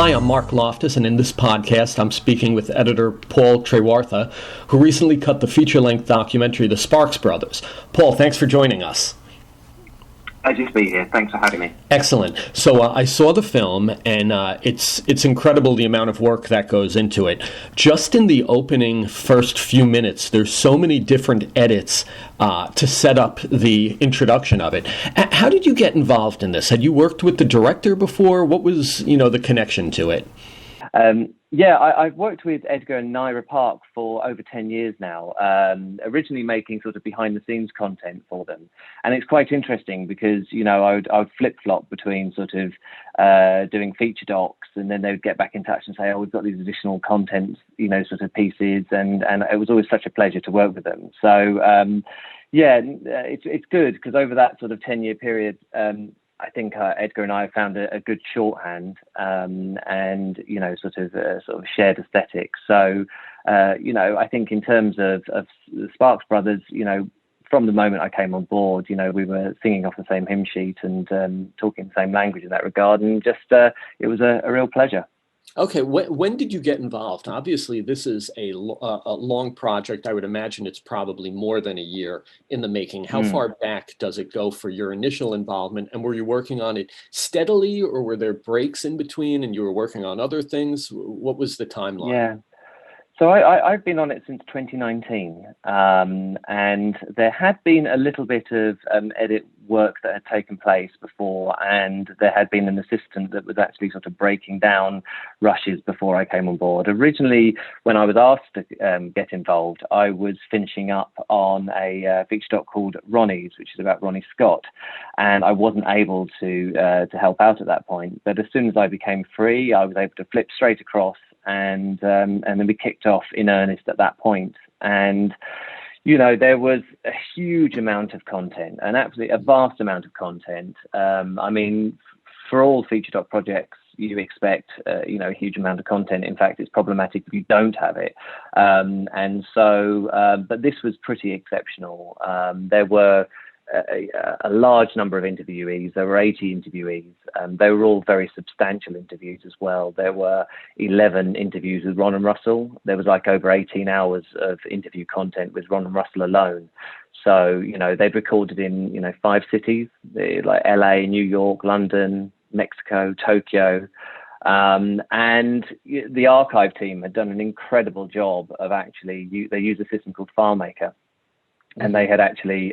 Hi, I'm Marc Loftus, and in this podcast, I'm speaking with editor Paul Trewartha, who recently cut the feature-length documentary, The Sparks Brothers. Paul, thanks for joining us. Pleasure to be here. Thanks for having me. Excellent. So I saw the film, and it's incredible the amount of work that goes into it. Just in the opening first few minutes, there's so many different edits to set up the introduction of it. How did you get involved in this? Had you worked with the director before? What was, the connection to it? I've worked with Edgar and Park for over 10 years now, originally making sort of behind-the-scenes content for them. And it's quite interesting because, I would flip-flop between sort of doing feature docs, and then they would get back in touch and say, we've got these additional content, sort of pieces. And it was always such a pleasure to work with them. So, it's good because over that sort of 10-year period, I think Edgar and I found a good shorthand, and sort of shared aesthetics. So I think in terms of the Sparks Brothers, from the moment I came on board, we were singing off the same hymn sheet and talking the same language in that regard, and just it was a real pleasure. Okay, when did you get involved? Obviously, this is a long project. I would imagine it's probably more than a year in the making. How far back does it go for your initial involvement? And were you working on it steadily, or were there breaks in between and you were working on other things? What was the timeline? Yeah. So I've been on it since 2019, and there had been a little bit of edit work that had taken place before, and there had been an assistant that was actually sort of breaking down rushes before I came on board. Originally, when I was asked to get involved, I was finishing up on a feature doc called Ronnie's, which is about Ronnie Scott, and I wasn't able to help out at that point. But as soon as I became free, I was able to flip straight across, and then we kicked off in earnest at that point. And there was a huge amount of content, a vast amount of content. For all feature doc projects, you expect a huge amount of content. In fact, it's problematic if you don't have it. But this was pretty exceptional. There were a large number of interviewees. There were 80 interviewees. They were all very substantial interviews as well. There were 11 interviews with Ron and Russell. There was like over 18 hours of interview content with Ron and Russell alone. So, they'd recorded in, 5 cities, like LA, New York, London, Mexico, Tokyo. And the archive team had done an incredible job of they used a system called FileMaker. And they had actually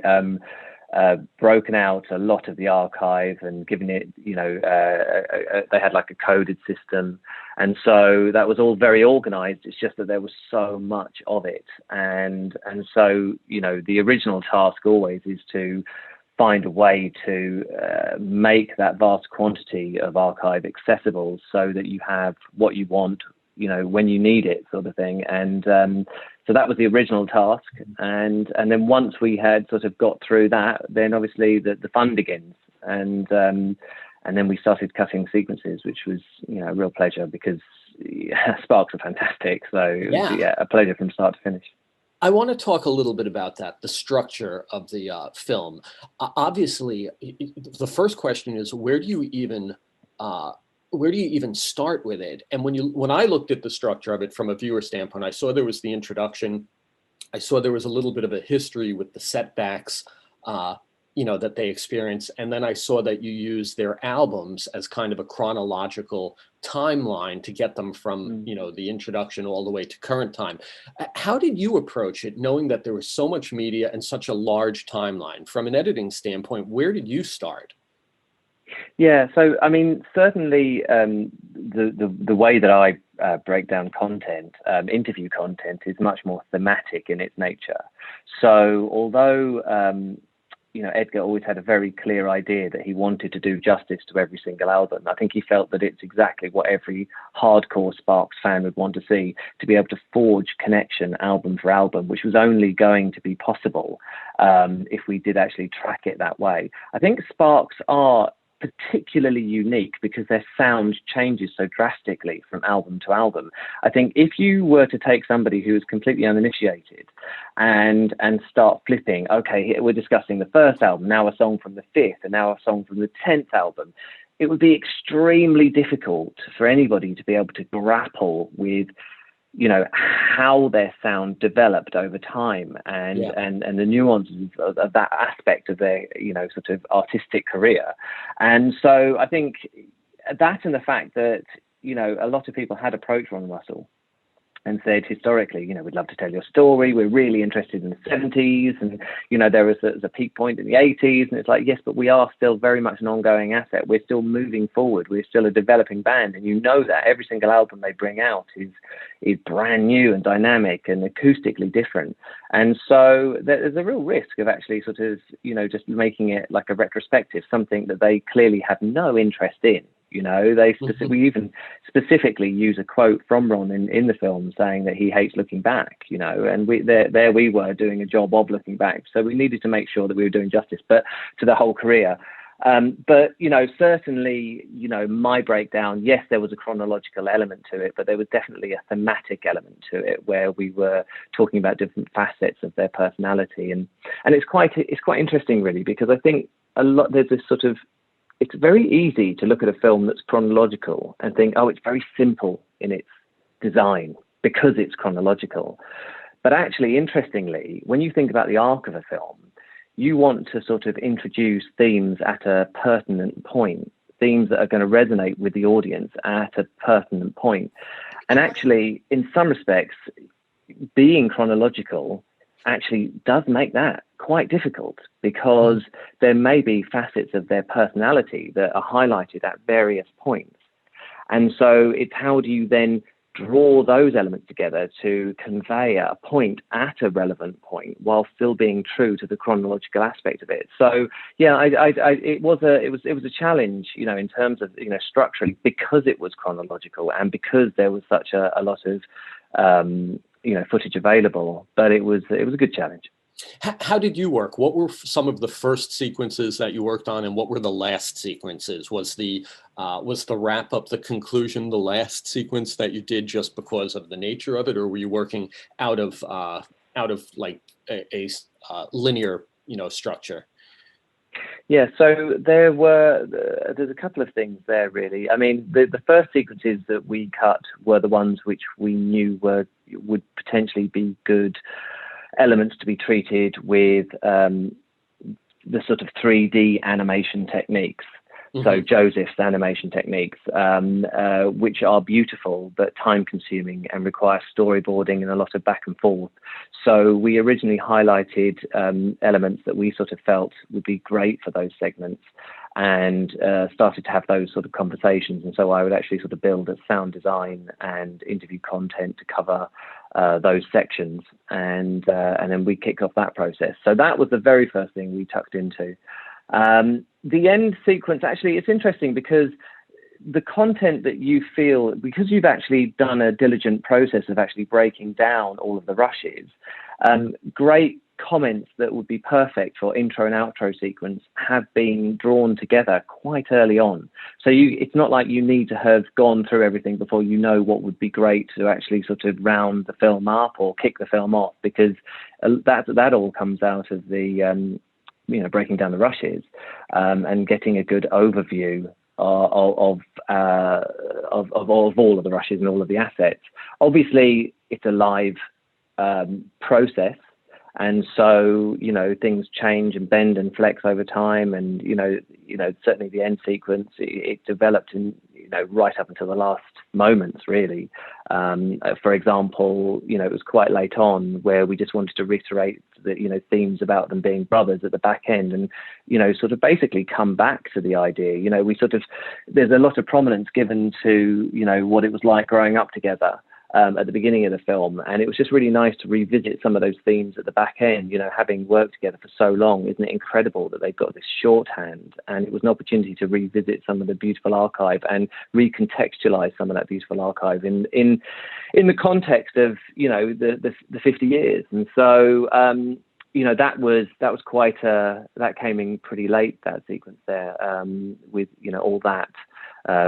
broken out a lot of the archive and given it, they had like a coded system. And so that was all very organized. It's just that there was so much of it. And so, the original task always is to find a way to make that vast quantity of archive accessible so that you have what you want, when you need it, sort of thing. And so that was the original task. And then once we had sort of got through that, then obviously the fun begins. And then we started cutting sequences, which was, a real pleasure because Sparks are fantastic. So it was, a pleasure from start to finish. I want to talk a little bit about that, the structure of the film. Obviously, the first question is, where do you even start with it? And when I looked at the structure of it from a viewer standpoint, I saw there was the introduction. I saw there was a little bit of a history with the setbacks, that they experience. And then I saw that you use their albums as kind of a chronological timeline to get them from, the introduction all the way to current time. How did you approach it, knowing that there was so much media and such a large timeline? From an editing standpoint, where did you start? Yeah, so certainly the way that I break down content, interview content, is much more thematic in its nature. So although Edgar always had a very clear idea that he wanted to do justice to every single album, I think he felt that it's exactly what every hardcore Sparks fan would want to see, to be able to forge connection album for album, which was only going to be possible if we did actually track it that way. I think Sparks are particularly unique because their sound changes so drastically from album to album. I think if you were to take somebody who is completely uninitiated and start flipping, okay, we're discussing the first album, now a song from the 5th, and now a song from the 10th album, it would be extremely difficult for anybody to be able to grapple with, you know, how their sound developed over time, and and the nuances of that aspect of their, you know, sort of artistic career. And so I think that, and the fact that, you know, a lot of people had approached Ron Russell and said, historically, you know, we'd love to tell your story. We're really interested in the 70s, and, you know, there was a peak point in the 80s. And it's like, yes, but we are still very much an ongoing asset. We're still moving forward. We're still a developing band. And you know that every single album they bring out is brand new and dynamic and acoustically different. And so there's a real risk of actually sort of, you know, just making it like a retrospective, something that they clearly have no interest in. You know, we even specifically use a quote from Ron in the film saying that he hates looking back, you know, and there we were doing a job of looking back. So we needed to make sure that we were doing justice, but to the whole career. But, you know, certainly, you know, my breakdown, yes, there was a chronological element to it, but there was definitely a thematic element to it where we were talking about different facets of their personality. And it's quite interesting, really, because I think there's this sort of, it's very easy to look at a film that's chronological and think, oh, it's very simple in its design because it's chronological. But actually, interestingly, when you think about the arc of a film, you want to sort of introduce themes at a pertinent point, themes that are going to resonate with the audience at a pertinent point. And actually, in some respects, being chronological actually does make that quite difficult, because there may be facets of their personality that are highlighted at various points. And so it's how do you then draw those elements together to convey a point at a relevant point while still being true to the chronological aspect of it. So yeah, it was a challenge, you know, in terms of, you know, structurally, because it was chronological and because there was such a lot of you know, footage available. But it was a good challenge. How did you work? What were some of the first sequences that you worked on, and what were the last sequences? Was the wrap up, the conclusion, the last sequence that you did just because of the nature of it, or were you working out of like a linear, you know, structure? Yeah, so there's a couple of things there, really. I mean, the first sequences that we cut were the ones which we knew would potentially be good elements to be treated with the sort of 3D animation techniques. So Joseph's animation techniques, which are beautiful but time-consuming and require storyboarding and a lot of back and forth. So we originally highlighted elements that we sort of felt would be great for those segments, and started to have those sort of conversations. And so I would actually sort of build a sound design and interview content to cover those sections, and then we kick off that process. So that was the very first thing we tucked into. The end sequence, actually, it's interesting because the content that you feel, because you've actually done a diligent process of actually breaking down all of the rushes, great comments that would be perfect for intro and outro sequence have been drawn together quite early on. So it's not like you need to have gone through everything before you know what would be great to actually sort of round the film up or kick the film off, because that all comes out of the you know, breaking down the rushes and getting a good overview of all of the rushes and all of the assets. Obviously, it's a live process, and so, you know, things change and bend and flex over time. And you know, certainly the end sequence, it developed in, you know, right up until the last moments, really. For example, you know, it was quite late on where we just wanted to reiterate the, you know, themes about them being brothers at the back end, and, you know, sort of basically come back to the idea. You know, there's a lot of prominence given to, you know, what it was like growing up together at the beginning of the film, and it was just really nice to revisit some of those themes at the back end. You know, having worked together for so long, isn't it incredible that they've got this shorthand? And it was an opportunity to revisit some of the beautiful archive and recontextualize some of that beautiful archive in the context of, you know, the 50 years. And so you know, that was quite that came in pretty late, that sequence there, with, you know, all that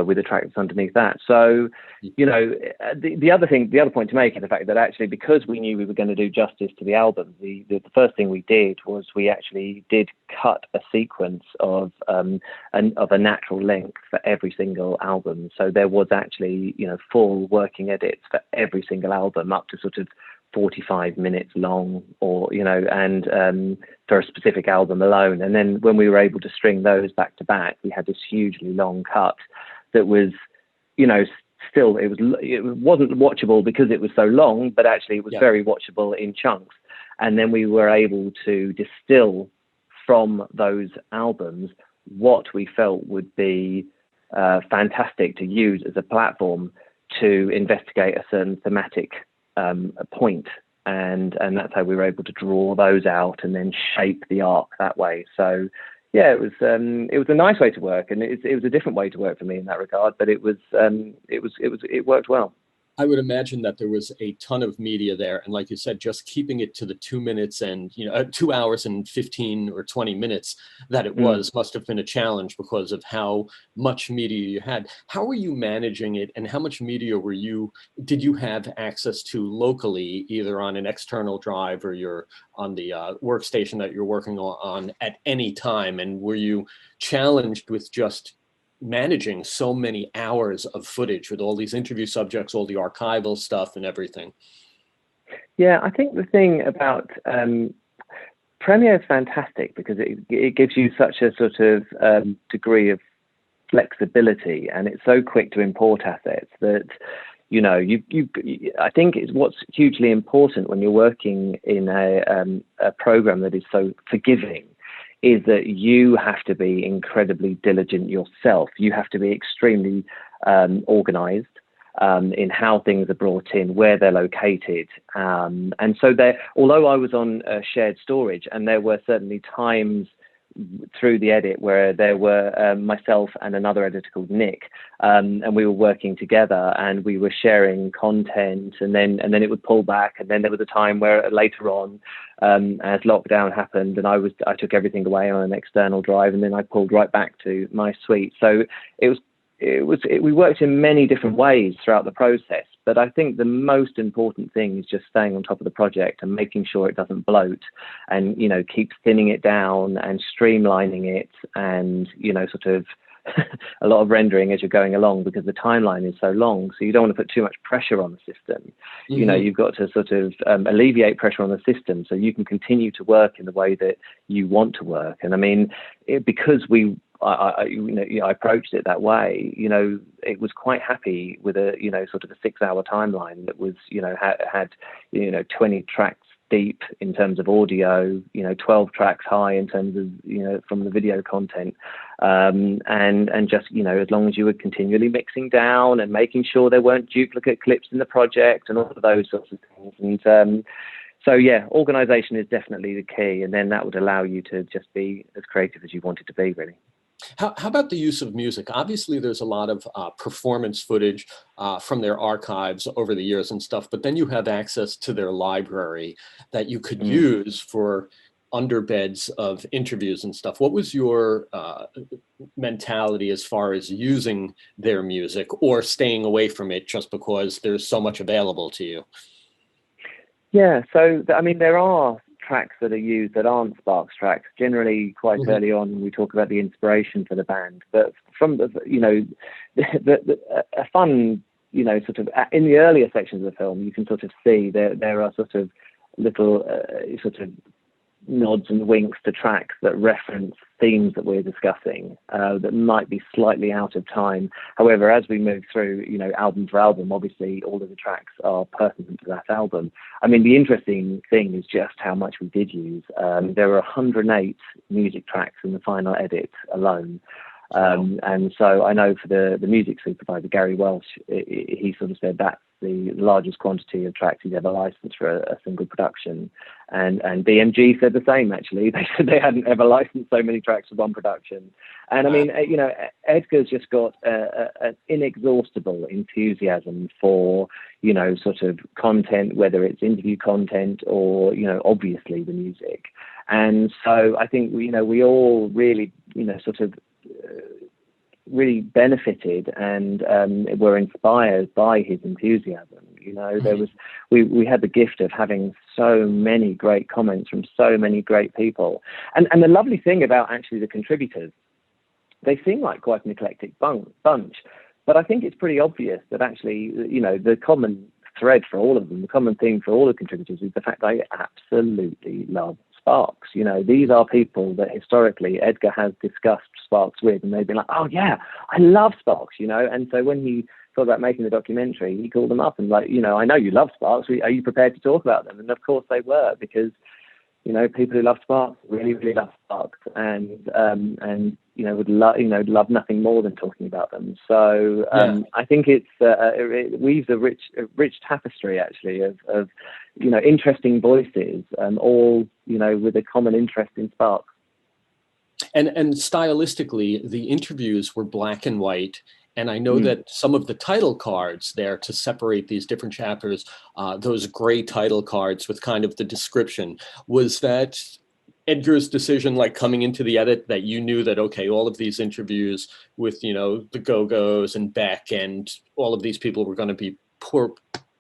with the track that's underneath that. So, the other point to make is the fact that actually, because we knew we were going to do justice to the album, the first thing we did was we actually did cut a sequence of a natural length for every single album. So there was actually, full working edits for every single album, up to sort of 45 minutes long, or and for a specific album alone. And then when we were able to string those back to back, we had this hugely long cut that was, still it wasn't watchable because it was so long, but actually it was very watchable in chunks. And then we were able to distill from those albums what we felt would be fantastic to use as a platform to investigate a certain thematic point, and that's how we were able to draw those out and then shape the arc that way. So it was a nice way to work, and it was a different way to work for me in that regard, but it worked well. I would imagine that there was a ton of media there, and like you said, just keeping it to the 2 minutes and 2 hours and 15 or 20 minutes that it was must have been a challenge because of how much media you had. How were you managing it, and how much media did you have access to locally, either on an external drive or you're on the workstation that you're working on at any time? And were you challenged with just managing so many hours of footage with all these interview subjects, all the archival stuff and everything? Yeah, I think the thing about Premiere is fantastic because it gives you such a sort of degree of flexibility, and it's so quick to import assets that I think it's what's hugely important when you're working in a program that is so forgiving is that you have to be incredibly diligent yourself. You have to be extremely organized in how things are brought in, where they're located. And so although I was on shared storage, and there were certainly times through the edit where there were myself and another editor called Nick, and we were working together and we were sharing content, and then it would pull back, and then there was a time where later on, as lockdown happened, and I took everything away on an external drive, and then I pulled right back to my suite. So we worked in many different ways throughout the process. But I think the most important thing is just staying on top of the project and making sure it doesn't bloat, and keep thinning it down and streamlining it, and sort of a lot of rendering as you're going along, because the timeline is so long. So you don't want to put too much pressure on the system. You've got to sort of alleviate pressure on the system so you can continue to work in the way that you want to work. And I mean, because I approached it that way, it was quite happy with a sort of a 6-hour timeline that was had 20 tracks deep in terms of audio, 12 tracks high in terms of from the video content, and just as long as you were continually mixing down and making sure there weren't duplicate clips in the project and all of those sorts of things. And so organization is definitely the key, and then that would allow you to just be as creative as you wanted to be, really. How about the use of music? Obviously, there's a lot of performance footage from their archives over the years and stuff, but then you have access to their library that you could use for underbeds of interviews and stuff. What was your mentality as far as using their music or staying away from it just because there's so much available to you? Yeah, so I mean, there are tracks that are used that aren't Sparks tracks. Generally, quite early on, we talk about the inspiration for the band, but from the a fun, sort of in the earlier sections of the film, you can sort of see there are sort of little sort of nods and winks to tracks that reference themes that we're discussing that might be slightly out of time. However, as we move through, album for album, obviously all of the tracks are pertinent to that album. I mean, the interesting thing is just how much we did use. There were 108 music tracks in the final edit alone. And so I know for the music supervisor, Gary Welsh, he sort of said that's the largest quantity of tracks he's ever licensed for a single production. And BMG said the same, actually. They said they hadn't ever licensed so many tracks for one production. And I mean, Edgar's just got an inexhaustible enthusiasm for, sort of content, whether it's interview content or, obviously the music. And so I think, we all really, sort of really benefited and were inspired by his enthusiasm. There was we had the gift of having so many great comments from so many great people, and the lovely thing about actually the contributors, they seem like quite an eclectic bunch, but I think it's pretty obvious that actually, the common thread for all of them, the common theme for all the contributors, is the fact they absolutely love Sparks. These are people that historically Edgar has discussed Sparks with, and they've been like, oh yeah, I love Sparks, and so when he thought about making the documentary, he called them up and like, I know you love Sparks, are you prepared to talk about them? And of course they were, because people who love Sparks really, really love Sparks, and would love nothing more than talking about them. So I think it weaves a rich tapestry actually of interesting voices, all with a common interest in Sparks. And stylistically, the interviews were black and white. And I know that some of the title cards there to separate these different chapters, those gray title cards with kind of the description, was that Edgar's decision, like coming into the edit, that you knew that, okay, all of these interviews with, the Go-Go's and Beck and all of these people were going to be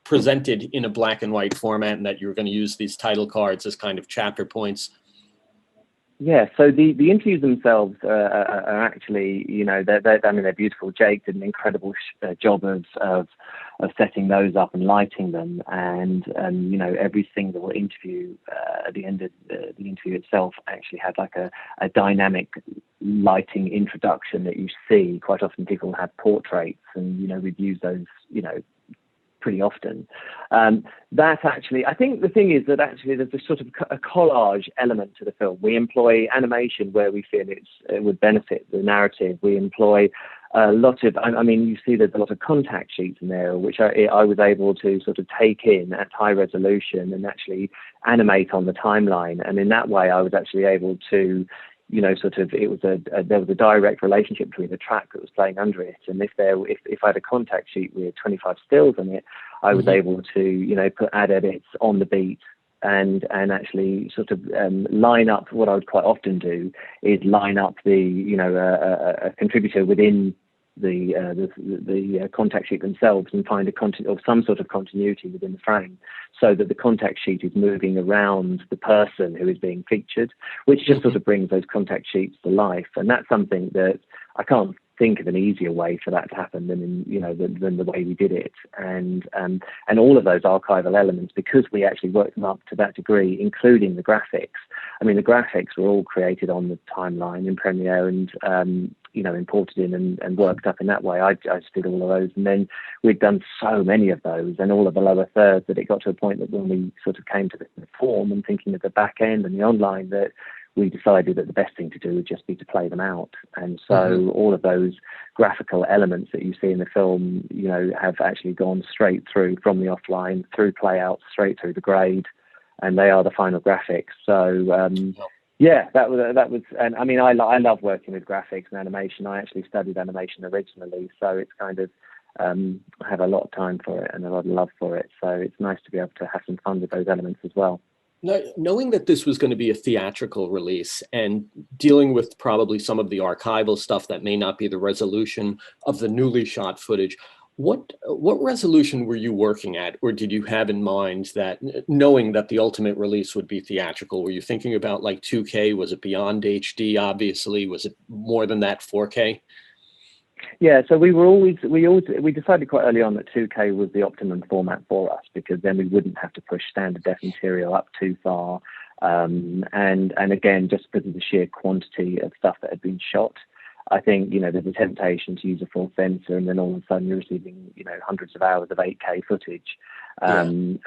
presented in a black and white format, and that you were going to use these title cards as kind of chapter points? Yeah, so the interviews themselves are actually, they're beautiful. Jake did an incredible job of setting those up and lighting them, and every single interview at the end of the interview itself actually had like a dynamic lighting introduction that you see. Quite often people have portraits, and we'd use those pretty often. That actually, I think the thing is that actually there's a sort of a collage element to the film. We employ animation where we feel it would benefit the narrative. We employ a lot of, you see there's a lot of contact sheets in there, which I was able to sort of take in at high resolution and actually animate on the timeline. And in that way, I was actually able to there was a direct relationship between the track that was playing under it, and if I had a contact sheet with 25 stills on it, I was able to add edits on the beat and actually sort of line up. What I would quite often do is line up a contributor within the contact sheet themselves and find some sort of continuity within the frame, so that the contact sheet is moving around the person who is being featured, which just sort of brings those contact sheets to life. And that's something that I can't think of an easier way for that to happen than than the way we did it. And all of those archival elements, because we actually worked them up to that degree, including the graphics. The graphics were all created on the timeline in Premiere and imported in and worked up in that way. I just did all of those, and then we'd done so many of those and all of the lower thirds that it got to a point that when we sort of came to the form and thinking of the back end and the online, that we decided that the best thing to do would just be to play them out. And so all of those graphical elements that you see in the film, have actually gone straight through from the offline, through play out, straight through the grade, and they are the final graphics. So yeah, that was, and I love working with graphics and animation. I actually studied animation originally, so it's kind of I have a lot of time for it and a lot of love for it. So it's nice to be able to have some fun with those elements as well. Now, knowing that this was going to be a theatrical release and dealing with probably some of the archival stuff that may not be the resolution of the newly shot footage, what resolution were you working at, or did you have in mind, that knowing that the ultimate release would be theatrical? Were you thinking about like 2K? Was it beyond HD? Obviously, was it more than that, 4K? Yeah, so we decided quite early on that 2K was the optimum format for us, because then we wouldn't have to push standard def material up too far, and again, just because of the sheer quantity of stuff that had been shot. I think there's a temptation to use a full sensor, and then all of a sudden you're receiving hundreds of hours of 8K footage. In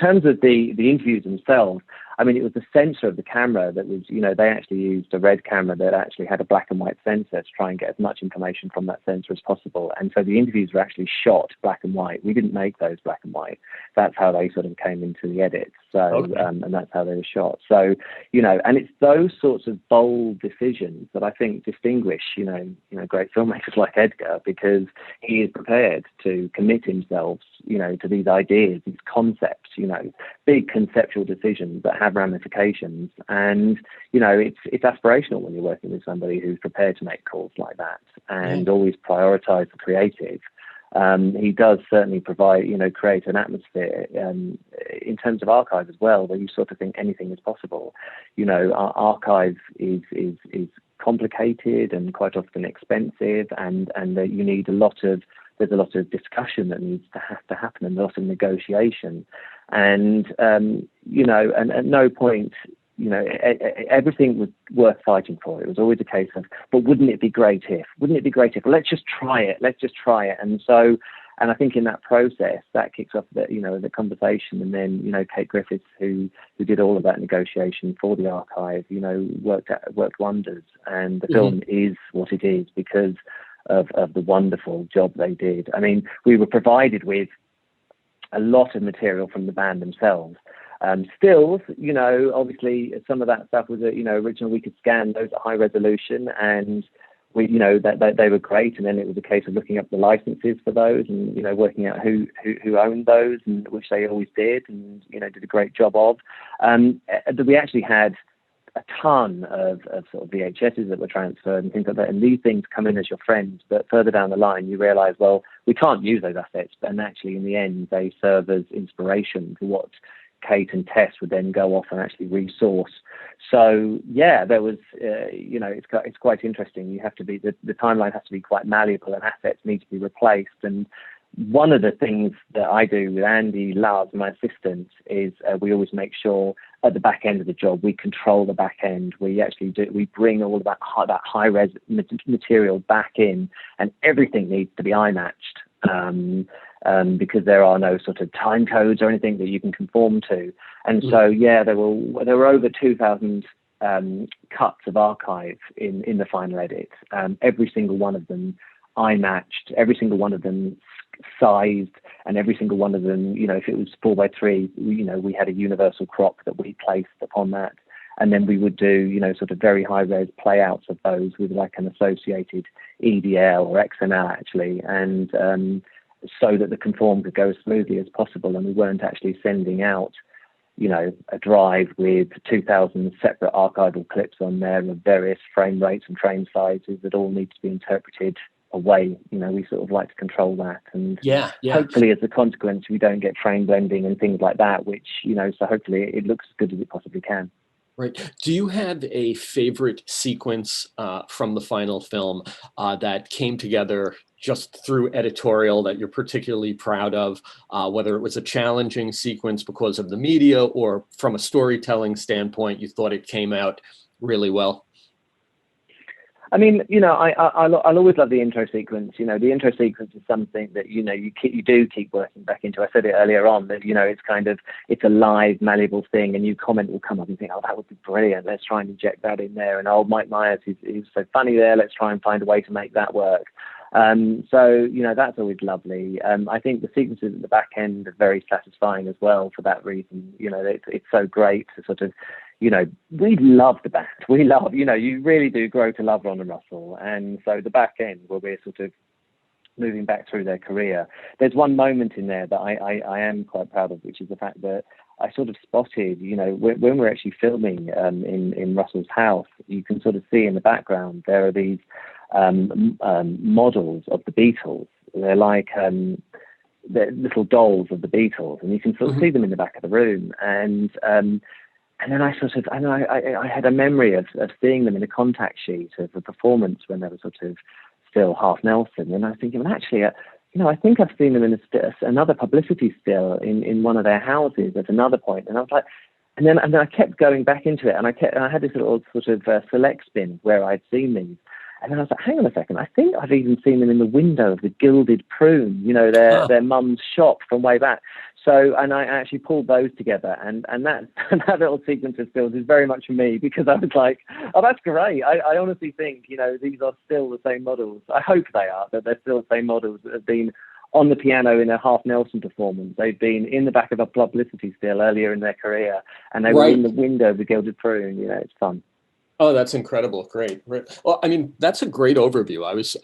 terms of the interviews themselves, it was the sensor of the camera that was, they actually used a red camera that actually had a black and white sensor to try and get as much information from that sensor as possible. And so the interviews were actually shot black and white. We didn't make those black and white. That's how they sort of came into the edit. So, okay. And that's how they were shot. So, and it's those sorts of bold decisions that I think distinguish, great filmmakers like Edgar, because he is prepared to commit himself, to these ideas, these concepts, big conceptual decisions that have have ramifications. And, you know, it's aspirational when you're working with somebody who's prepared to make calls like that and always prioritize the creative. He does certainly provide, you know, create an atmosphere in terms of archive as well, where you sort of think anything is possible. You know, our archive is complicated and quite often expensive, and you need there's a lot of discussion that needs to have to happen and a lot of negotiation. And, you know, and at no point, you know, everything was worth fighting for. It was always a case of, but wouldn't it be great if? Wouldn't it be great if? Well, let's just try it. Let's just try it. And so, and I think in that process, that kicks off the, you know, the conversation. And then, you know, Kate Griffiths, who did all of that negotiation for the archive, you know, worked wonders. And the film is what it is because of the wonderful job they did. I mean, we were provided with a lot of material from the band themselves. Stills, you know, obviously some of that stuff was, you know, original. We could scan those at high resolution, and we, you know, that they were great. And then it was a case of looking up the licenses for those, and, you know, working out who owned those, and which they always did, and, you know, did a great job of. We actually had a ton of sort of VHSs that were transferred and things like that. And these things come in as your friends, but further down the line, you realize, well, we can't use those assets. And actually, in the end, they serve as inspiration for what Kate and Tess would then go off and actually resource. So yeah, there was, you know, it's quite interesting. You have to be, the timeline has to be quite malleable, and assets need to be replaced. And one of the things that I do with Andy Lars, my assistant, is we always make sure at the back end of the job we control the back end. We actually we bring all of that high res material back in, and everything needs to be eye matched. Because there are no sort of time codes or anything that you can conform to. And so, yeah, there were over 2,000 cuts of archive in the final edit. Every single one of them eye matched, every single one of them sized, and every single one of them, you know, if it was 4:3, you know, we had a universal crop that we placed upon that. And then we would do, you know, sort of very high res playouts of those with like an associated EDL or XML actually. And so that the conform could go as smoothly as possible, and we weren't actually sending out, you know, a drive with 2,000 separate archival clips on there of various frame rates and frame sizes that all need to be interpreted away. You know, we sort of like to control that, and hopefully as a consequence we don't get frame blending and things like that, which, you know, so hopefully it looks as good as it possibly can. Right. Do you have a favorite sequence from the final film that came together just through editorial that you're particularly proud of, whether it was a challenging sequence because of the media or from a storytelling standpoint, you thought it came out really well? I mean, you know, I'll always love the intro sequence. You know, the intro sequence is something that, you know, you do keep working back into. I said it earlier on that, you know, it's a live, malleable thing, and new comment will come up and think, oh, that would be brilliant. Let's try and inject that in there. And old Mike Myers, he's so funny there. Let's try and find a way to make that work. So, you know, that's always lovely. I think the sequences at the back end are very satisfying as well for that reason. You know, it's so great to sort of, you know, we love the band. We love, you know, you really do grow to love Ron and Russell. And so the back end where we're sort of moving back through their career, there's one moment in there that I am quite proud of, which is the fact that I sort of spotted, you know, when we're actually filming in Russell's house, you can sort of see in the background there are these models of the Beatles. They're like they're little dolls of the Beatles, and you can sort of see them in the back of the room. And then I had a memory of seeing them in a contact sheet of a performance when they were sort of still half Nelson. And I was thinking, well, actually, you know, I think I've seen them in another publicity still in one of their houses at another point. And I was like, and then I kept going back into it, and I had this little sort of select spin where I'd seen these. And then I was like, hang on a second, I think I've even seen them in the window of the Gilded Prune, you know, their mum's shop from way back. So, and I actually pulled those together, and that little sequence of stills is very much for me, because I was like, oh, that's great. I honestly think, you know, these are still the same models. I hope they are, that they're still the same models that have been on the piano in a half Nelson performance. They've been in the back of a publicity still earlier in their career, and they were in the window of the Gilded Prune. You know, it's fun. Oh, that's incredible. Great. Well, I mean, that's a great overview. I was,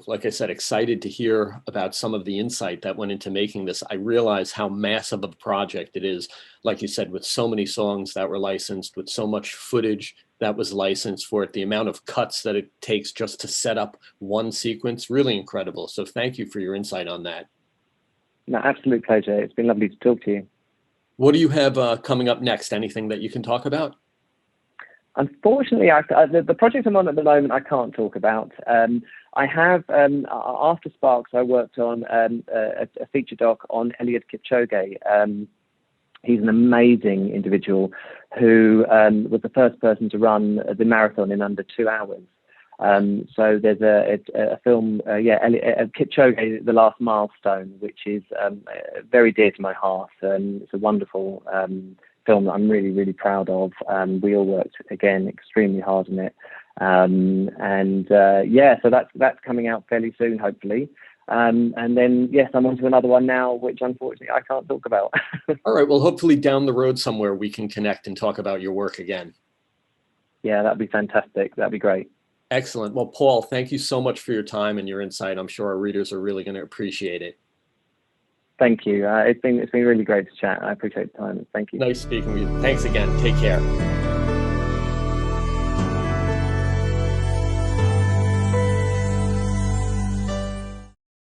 like I said, excited to hear about some of the insight that went into making this. I realize how massive of a project it is. Like you said, with so many songs that were licensed, with so much footage that was licensed for it, the amount of cuts that it takes just to set up one sequence, really incredible. So thank you for your insight on that. No, absolute pleasure. It's been lovely to talk to you. What do you have coming up next? Anything that you can talk about? Unfortunately, the project I'm on at the moment, I can't talk about. I have, after Sparks, I worked on a feature doc on Eliud Kipchoge. He's an amazing individual who was the first person to run the marathon in under 2 hours. So there's a film, Kipchoge, The Last Milestone, which is very dear to my heart. It's a wonderful film that I'm really, really proud of. We all worked, again, extremely hard on it. So that's coming out fairly soon, hopefully. And then, yes, I'm on to another one now, which unfortunately I can't talk about. All right. Well, hopefully down the road somewhere we can connect and talk about your work again. Yeah, that'd be fantastic. That'd be great. Excellent. Well, Paul, thank you so much for your time and your insight. I'm sure our readers are really going to appreciate it. Thank you. It's been really great to chat. I appreciate the time. Thank you. Nice speaking with you. Thanks again. Take care.